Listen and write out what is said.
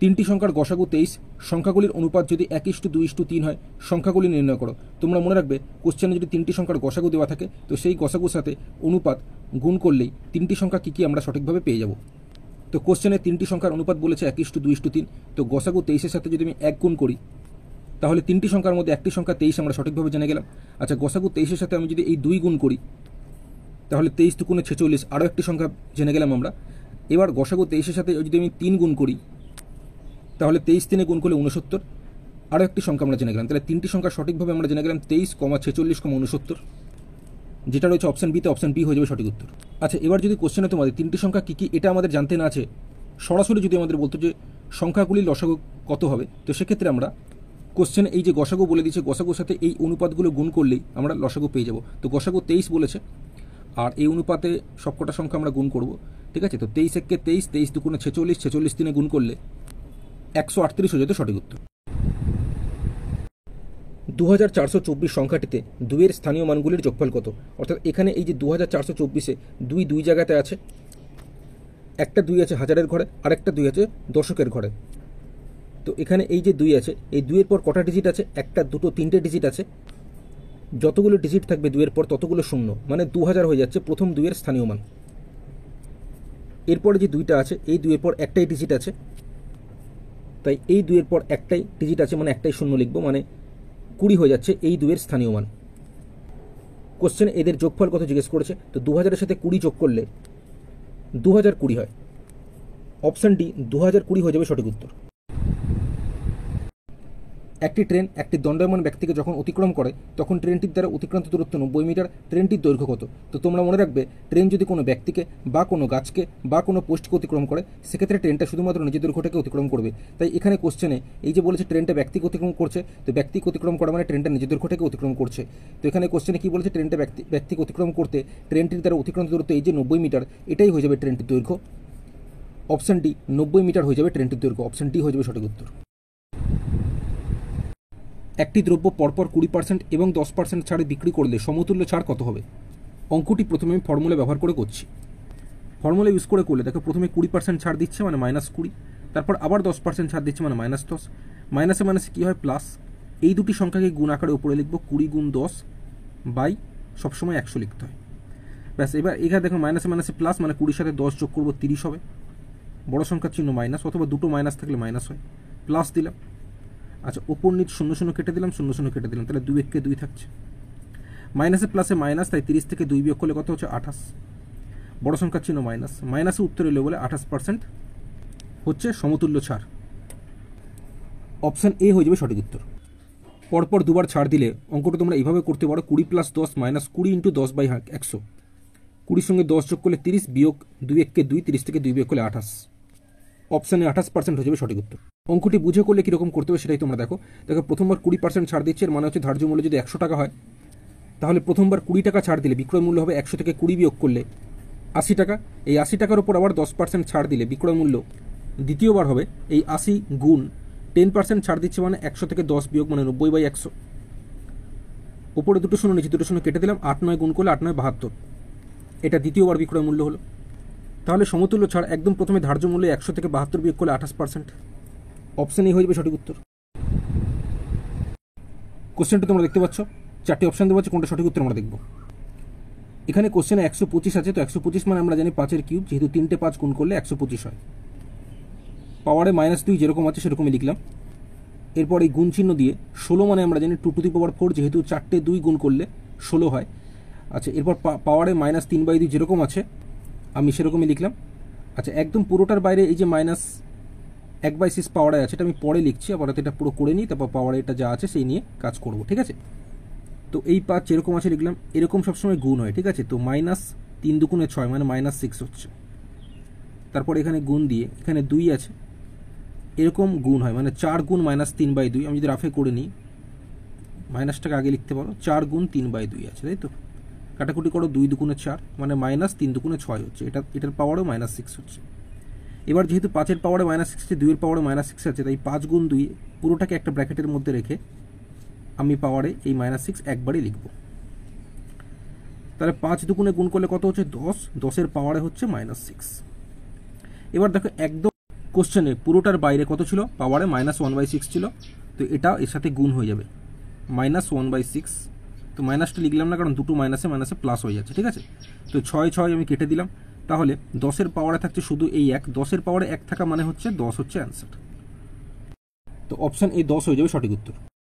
তিনটি সংখ্যার গসাগু 23, সংখ্যাগুলির অনুপাত যদি 1:2:3 হয়, সংখ্যাগুলি নির্ণয় করো। তোমরা মনে রাখবে কোশ্চেনে যদি তিনটি সংখ্যার গসাগু দেওয়া থাকে তো সেই গসাগুর সাথে অনুপাত গুণ করলেই তিনটি সংখ্যা কী কী আমরা সঠিকভাবে পেয়ে যাব। তো কোশ্চেনে তিনটি সংখ্যার অনুপাত বলেছে 1:2:3, তো গসাগু 23-এর সাথে যদি আমি 1 গুণ করি তাহলে তিনটি সংখ্যার মধ্যে একটি সংখ্যা 23 আমরা সঠিকভাবে জেনে গেলাম। আচ্ছা, গসাগু 23-এর সাথে আমি যদি এই 2 গুণ করি তাহলে 23 দুগুণে 46, আরও একটি সংখ্যা জেনে গেলাম আমরা। এবার গসাগু 23-এর সাথে যদি আমি 3 গুণ করি তাহলে 23 গুণ করলে 69, আরও একটি সংখ্যা আমরা জেনে গেলাম। তাহলে তিনটি সংখ্যা সঠিকভাবে আমরা জেনে গেলাম 23, 46, 69, যেটা রয়েছে অপশান বিতে, অপশান বি হয়ে যাবে সঠিক উত্তর। আচ্ছা, এবার যদি কোশ্চেনে তোমাদের তিনটি সংখ্যা কী কী এটা আমাদের জানতে না আছে, সরাসরি যদি আমাদের বলতো যে সংখ্যাগুলির লসাগু কত হবে, তো সেক্ষেত্রে আমরা কোশ্চেনে এই যে গসাগু বলে দিচ্ছে, গসাগুর সাথে এই অনুপাতগুলো গুণ করলেই আমরা লসাগু পেয়ে যাব। তো গসাগু 23 বলেছে, আর এই অনুপাতে সবকটা সংখ্যা আমরা গুণ করব, ঠিক আছে। তো 23 একে 23, 23 দুগুণে 46, 46 3 গুণ করলে 138 হয়ে যেত সঠিক উত্তর। 2424 সংখ্যাটিতে 2-এর স্থানীয় মানগুলির যোগফল কত? অর্থাৎ এখানে এই যে 2424-এ 2 জায়গাতে আছে, একটা 2 আছে হাজারের ঘরে, আরেকটা 2 আছে দশকের ঘরে। তো এখানে এই যে 2 আছে, এই 2-এর পর কটা ডিজিট আছে? একটা, দুটো, তিনটে ডিজিট আছে। যতগুলো ডিজিট থাকবে 2-এর পর ততগুলো শূন্য, মানে 2000 হয়ে যাচ্ছে প্রথম 2-এর স্থানীয় মান। এরপরে যে 2টা আছে, এই 2-এর পর একটাই ডিজিট আছে, তাই এই 2-এর পর একটাই ডিজিট আছে মানে একটাই শূন্য লিখব, মানে 20 হয়ে যাচ্ছে এই 2-এর স্থানীয় মান। কোশ্চেনে এদের যোগফল কত জিজ্ঞেস করেছে, তো 2000-এর সাথে 20 যোগ করলে 2020 হয়। অপশান ডি 2020 হয়ে যাবে সঠিক উত্তর। একটি ট্রেন একটি দণ্ডায়মান ব্যক্তিকে যখন অতিক্রম করে তখন ট্রেনটির দ্বারা অতিক্রান্ত দূরত্ব 90 মিটার, ট্রেনটির দৈর্ঘ্য কত? তো তোমরা মনে রাখবে ট্রেন যদি কোনো ব্যক্তিকে বা কোনো গাছকে বা কোনো পোস্টকে অতিক্রম করে সেক্ষেত্রে ট্রেনটা শুধুমাত্র নিজের দৈর্ঘ্যটাকে অতিক্রম করবে। তাই এখানে কোশ্চেনে এই যে বলেছে ট্রেনটা ব্যক্তিকে অতিক্রম করছে, তো ব্যক্তিকে অতিক্রম করা মানে ট্রেনটা নিজের দৈর্ঘ্যটাকে অতিক্রম করছে। তো এখানে কোশ্চেনে কি বলেছে, ট্রেনটা ব্যক্তিকে অতিক্রম করতে ট্রেনটির দ্বারা অতিক্রান্ত দূরত্ব এই যে 90 মিটার, এটাই হয়ে যাবে ট্রেনটির দৈর্ঘ্য। অপশান ডি 90 মিটার হয়ে যাবে ট্রেনটির দৈর্ঘ্য। অপশান ডি হয়ে যাবে সঠিক উত্তর। একটি দ্রব্য পরপর 20% এবং 10% ছাড়ে বিক্রি করলে সমতুল্য ছাড় কত হবে? অঙ্কটি প্রথমে আমি ফর্মুলা ব্যবহার করে করছি। ফর্মুলা ইউজ করে করলে দেখো প্রথমে 20% ছাড় দিচ্ছে মানে -20, তারপর আবার 10% ছাড় দিচ্ছে মানে -10, মাইনাসে মাইনাসে কী হয় প্লাস। এই দুটি সংখ্যাকে গুণ আকারে উপরে লিখব, 20 গুণ 10 বাই সবসময় 100 লিখতে হয়। ব্যাস, এবার এখানে দেখো মাইনাসে মাইনাসে প্লাস, মানে 20 সাথে 10 যোগ করবো 30 হবে, বড় সংখ্যার চিহ্ন মাইনাস, অথবা দুটো মাইনাস থাকলে মাইনাস হয়, প্লাস দিলাম। আচ্ছা, ওপর নিচ 0 0 কেটে দিলাম, 0 0 কেটে দিলাম, তাহলে 2 1 কে 2 থাকছে, মাইনাসে প্লাসে মাইনাস, তাই 30 থেকে 2 বিয়োগ করলে কত হচ্ছে 28, বড় সংখ্যার চিহ্ন মাইনাস, মাইনাসে উত্তর এলো বলে 28% হচ্ছে সমতুল্য ছাড়। অপশান এ হয়ে যাবে সঠিক উত্তর। পরপর দুবার ছাড় দিলে অঙ্কটা তোমরা এইভাবে করতে পারো, 20 + 10 - 20 × 10/100, 20 সঙ্গে 10 যোগ করলে 30, বিয়োগ 2 1 কে 2, 30 থেকে 2 বিয়োগ করলে 28। অপশানে 28% হয়ে যাবে সঠিক উত্তর। অঙ্কটি বুঝে করলে কীরকম করতে হবে সেটাই তোমরা দেখো। প্রথমবার 20% ছাড় দিচ্ছে, এর মানে হচ্ছে ধার্য মূল্য যদি 100 টাকা হয় তাহলে প্রথমবার 20 টাকা ছাড় দিলে বিক্রয় মূল্য হবে 100 থেকে 20 বিয়োগ করলে 80 টাকা। এই 80 টাকার উপর আবার 10% ছাড় দিলে বিক্রয় মূল্য দ্বিতীয়বার হবে এই 80 গুণ 10% ছাড় দিচ্ছে মানে 100 থেকে 10 বিয়োগ মানে 90/100। উপরে দুটো শূন্য, নিচে দুটো শূন্য কেটে দিলাম, 8 9 গুণ করলে 8 9 72, এটা দ্বিতীয়বার বিক্রয় মূল্য হলো। তাহলে সমতুল্য ছাড় একদম প্রথমে ধার্য মূল্য 100 থেকে 72 বিয়োগ করলে 28%। অপশান এ হয়ে যাবে সঠিক উত্তর। কোশ্চেনটা তোমরা দেখতে পাচ্ছ, 4টি অপশান দেওয়া আছে, কোনটা সঠিক উত্তর আমরা দেখব। এখানে কোশ্চেনে 125 আছে, তো 125 মানে আমরা জানি 5-এর কিউব, যেহেতু 3টে 5 গুণ করলে 125 হয়। পাওয়ারে -2 যেরকম আছে সেরকমই লিখলাম। এরপর এই গুণ চিহ্ন দিয়ে 16 মানে আমরা জানি 2 টু দি পাওয়ার 4, যেহেতু 4টে 2 গুণ করলে 16 হয়। আচ্ছা, এরপর পাওয়ারে -3/2 যেরকম আছে আমি সেরকমই লিখলাম। আচ্ছা, একদম পুরোটার বাইরে এই যে -1/6 পাওয়ারে আছে, এটা আমি পরে লিখছি, আবার এটা পুরো করে নিই, তারপর পাওয়ারে এটা যা আছে সেই নিয়ে কাজ করব, ঠিক আছে। তো এই 5 যেরকম আছে লিখলাম, এরকম সবসময় গুণ হয়, ঠিক আছে। তো -3 দুগুণে 6 মানে -6 হচ্ছে। তারপর এখানে গুণ দিয়ে এখানে 2 আছে, এরকম গুণ হয় মানে 4 গুণ -3/2। আমি যদি রাফে করে নিই, মাইনাসটাকে আগে লিখতে পারো, 4 গুণ 3/2 আছে, তাই তো। কাটাকুটি করো, 2 দুগুণে 4 মানে -3 দুগুণে 6 হচ্ছে, এটার পাওয়ারও -6 হচ্ছে। এবার যেহেতু 5-এর পাওয়ারে -6 আছে, 2-এর পাওয়ারে -6 আছে, তাই 5 গুণ 2 পুরোটাকে একটা ব্র্যাকেটের মধ্যে রেখে আমি পাওয়ারে এই -6 একবারই লিখব। তাহলে 5 দুগুণে গুণ করলে কত হচ্ছে 10, 10-এর পাওয়ারে হচ্ছে -6। এবার দেখো একদম কোশ্চেনে পুরোটার বাইরে কত ছিল, পাওয়ারে -1/6 ছিল, তো এটা এর সাথে গুণ হয়ে যাবে -1/6। তো মাইনাসটা লিখলাম না, কারণ দুটো মাইনাসে মাইনাসে প্লাস হয়ে যাচ্ছে, ঠিক আছে। তো 6 আমি কেটে দিলাম, তাহলে 10-এর পাওয়ারে থাকছে শুধু এই 1, 10-এর পাওয়ারে 1 থাকা মানে হচ্ছে 10 হচ্ছে অ্যান্সার। তো অপশান এ 10 হয়ে যাবে সঠিক উত্তর।